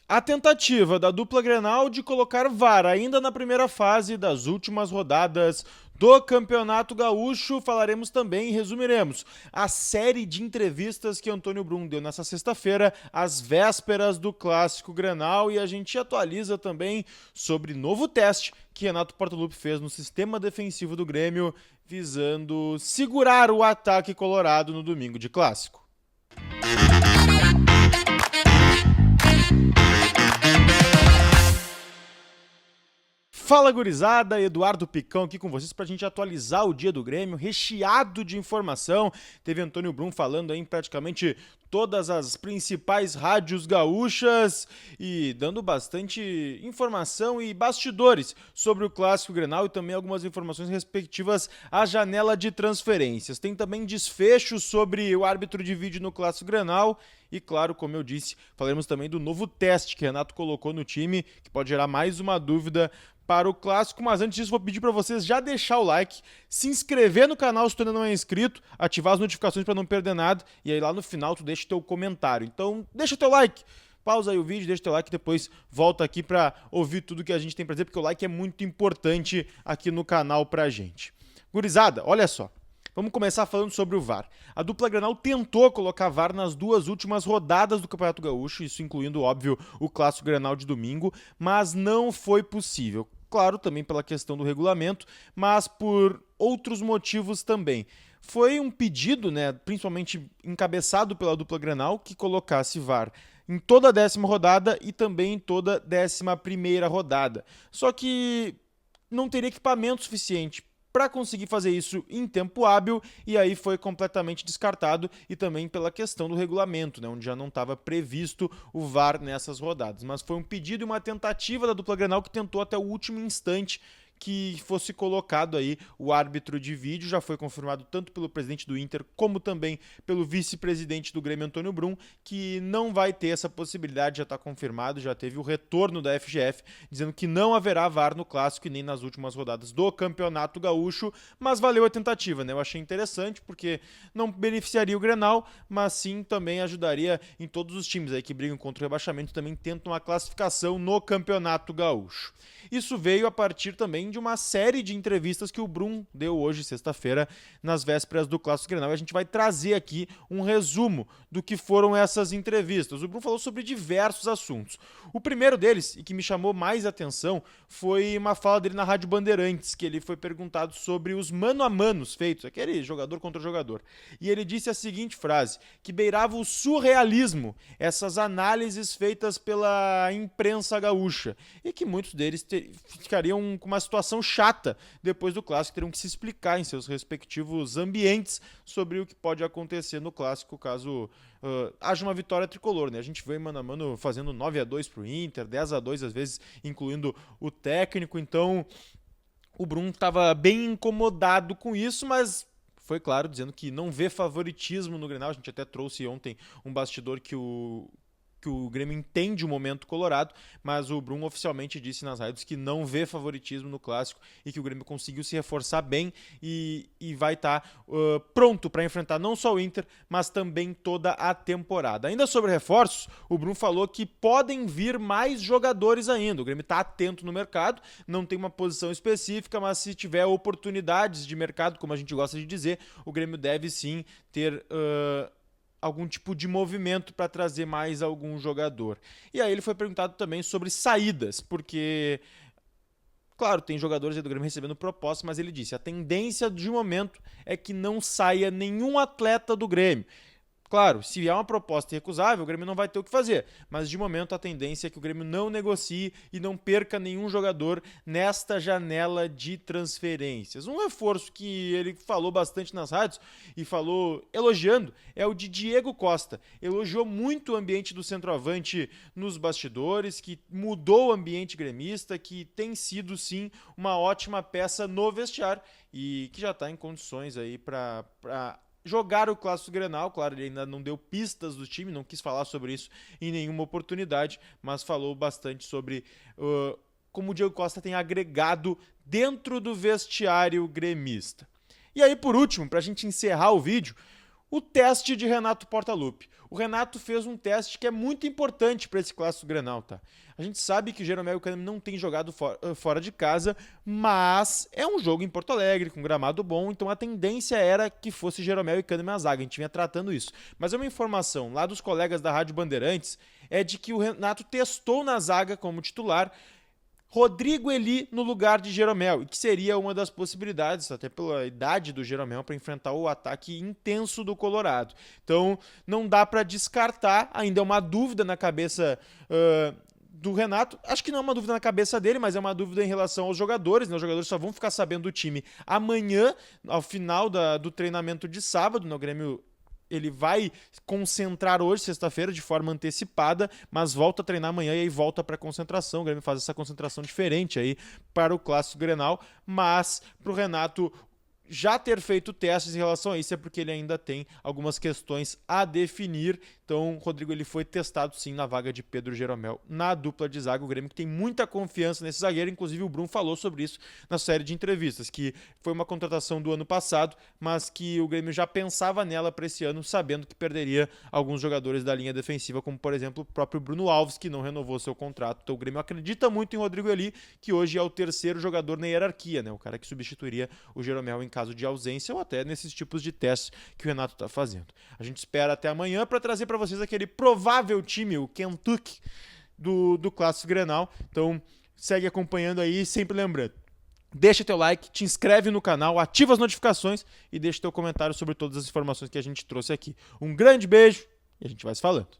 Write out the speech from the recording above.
A tentativa da dupla Grenal de colocar VAR ainda na primeira fase das últimas rodadas do Campeonato Gaúcho, falaremos também e resumiremos a série de entrevistas que Antônio Brum deu nessa sexta-feira, às vésperas do Clássico Grenal, e a gente atualiza também sobre novo teste que Renato Portaluppi fez no sistema defensivo do Grêmio, visando segurar o ataque colorado no domingo de Clássico. Fala gurizada, Eduardo Picão aqui com vocês para a gente atualizar o dia do Grêmio, recheado de informação. Teve Antônio Brum falando aí em praticamente todas as principais rádios gaúchas e dando bastante informação e bastidores sobre o Clássico Grenal e também algumas informações respectivas à janela de transferências. Tem também desfechos sobre o árbitro de vídeo no Clássico Grenal. E claro, como eu disse, falaremos também do novo teste que Renato colocou no time, que pode gerar mais uma dúvida para o Clássico, mas antes disso vou pedir para vocês já deixar o like, se inscrever no canal se tu ainda não é inscrito, ativar as notificações para não perder nada, e aí lá no final tu deixa o teu comentário. Então deixa teu like, pausa aí o vídeo, deixa teu like e depois volta aqui para ouvir tudo que a gente tem para dizer, porque o like é muito importante aqui no canal pra gente. Gurizada, olha só. Vamos começar falando sobre o VAR. A dupla Grenal tentou colocar VAR nas duas últimas rodadas do Campeonato Gaúcho, isso incluindo, óbvio, o Clássico Grenal de domingo, mas não foi possível. Claro, também pela questão do regulamento, mas por outros motivos também. Foi um pedido, né, principalmente encabeçado pela dupla Grenal, que colocasse VAR em toda a 10ª rodada e também em toda a 11ª rodada. Só que não teria equipamento suficiente para conseguir fazer isso em tempo hábil, e aí foi completamente descartado, e também pela questão do regulamento, né, onde já não estava previsto o VAR nessas rodadas. Mas foi um pedido e uma tentativa da dupla Grenal que tentou até o último instante que fosse colocado aí o árbitro de vídeo. Já foi confirmado tanto pelo presidente do Inter como também pelo vice-presidente do Grêmio, Antônio Brum, que não vai ter essa possibilidade, já está confirmado, já teve o retorno da FGF, dizendo que não haverá VAR no Clássico e nem nas últimas rodadas do Campeonato Gaúcho, mas valeu a tentativa, né? Eu achei interessante porque não beneficiaria o Grenal, mas sim também ajudaria em todos os times aí que brigam contra o rebaixamento, também tentam a classificação no Campeonato Gaúcho. Isso veio a partir também de uma série de entrevistas que o Brum deu hoje, sexta-feira, nas vésperas do Clássico Grenal. E a gente vai trazer aqui um resumo do que foram essas entrevistas. O Brum falou sobre diversos assuntos. O primeiro deles, e que me chamou mais atenção, foi uma fala dele na Rádio Bandeirantes, que ele foi perguntado sobre os mano a manos feitos, aquele jogador contra jogador. E ele disse a seguinte frase, que beirava o surrealismo essas análises feitas pela imprensa gaúcha, e que muitos deles ficariam com uma situação chata depois do Clássico, teriam que se explicar em seus respectivos ambientes sobre o que pode acontecer no Clássico caso haja uma vitória tricolor, né? A gente vê mano a mano fazendo 9-2 pro Inter, 10-2 às vezes, incluindo o técnico, então o Brum estava bem incomodado com isso, mas foi claro, dizendo que não vê favoritismo no Grenal. A gente até trouxe ontem um bastidor que o Grêmio entende o momento colorado, mas o Brum oficialmente disse nas rádios que não vê favoritismo no Clássico e que o Grêmio conseguiu se reforçar bem e vai estar pronto para enfrentar não só o Inter, mas também toda a temporada. Ainda sobre reforços, o Brum falou que podem vir mais jogadores ainda. O Grêmio está atento no mercado, não tem uma posição específica, mas se tiver oportunidades de mercado, como a gente gosta de dizer, o Grêmio deve sim ter algum tipo de movimento para trazer mais algum jogador. E aí ele foi perguntado também sobre saídas, porque, claro, tem jogadores aí do Grêmio recebendo propostas, mas ele disse, a tendência de momento é que não saia nenhum atleta do Grêmio. Claro, se vier uma proposta irrecusável, o Grêmio não vai ter o que fazer, mas de momento a tendência é que o Grêmio não negocie e não perca nenhum jogador nesta janela de transferências. Um reforço que ele falou bastante nas rádios e falou elogiando é o de Diego Costa. Elogiou muito o ambiente do centroavante nos bastidores, que mudou o ambiente gremista, que tem sido sim uma ótima peça no vestiário e que já está em condições aí para jogar o Clássico Grenal. Claro, ele ainda não deu pistas do time, não quis falar sobre isso em nenhuma oportunidade, mas falou bastante sobre como o Diego Costa tem agregado dentro do vestiário gremista. E aí, por último, para a gente encerrar o vídeo, O teste de Renato Portaluppi. O Renato fez um teste que é muito importante para esse clássico Grenal, tá? A gente sabe que o Jeromel Kahneman não tem jogado fora de casa, mas é um jogo em Porto Alegre, com gramado bom, então a tendência era que fosse Jeromel e Kahneman a zaga, a gente vinha tratando isso. Mas é uma informação lá dos colegas da Rádio Bandeirantes, é de que o Renato testou na zaga como titular Rodrigo Eli no lugar de Jeromel, e que seria uma das possibilidades, até pela idade do Jeromel, para enfrentar o ataque intenso do Colorado. Então, não dá para descartar, ainda é uma dúvida na cabeça do Renato. Acho que não é uma dúvida na cabeça dele, mas é uma dúvida em relação aos jogadores, né? Os jogadores só vão ficar sabendo do time amanhã, ao final do treinamento de sábado, no Grêmio. Ele vai concentrar hoje, sexta-feira, de forma antecipada, mas volta a treinar amanhã e aí volta para a concentração. O Grêmio faz essa concentração diferente aí para o Clássico Grenal, mas para o Renato já ter feito testes em relação a isso é porque ele ainda tem algumas questões a definir. Então, Rodrigo ele foi testado sim na vaga de Pedro Jeromel na dupla de zaga. O Grêmio que tem muita confiança nesse zagueiro, inclusive o Brum falou sobre isso na série de entrevistas, que foi uma contratação do ano passado, mas que o Grêmio já pensava nela para esse ano, sabendo que perderia alguns jogadores da linha defensiva, como por exemplo o próprio Bruno Alves, que não renovou seu contrato. Então o Grêmio acredita muito em Rodrigo Eli, que hoje é o terceiro jogador na hierarquia, né? O cara que substituiria o Jeromel em caso de ausência ou até nesses tipos de testes que o Renato está fazendo. A gente espera até amanhã para trazer para vocês aquele provável time, o Kentucky, do Clássico Grenal. Então segue acompanhando aí, sempre lembrando. Deixa teu like, te inscreve no canal, ativa as notificações e deixa teu comentário sobre todas as informações que a gente trouxe aqui. Um grande beijo e a gente vai se falando.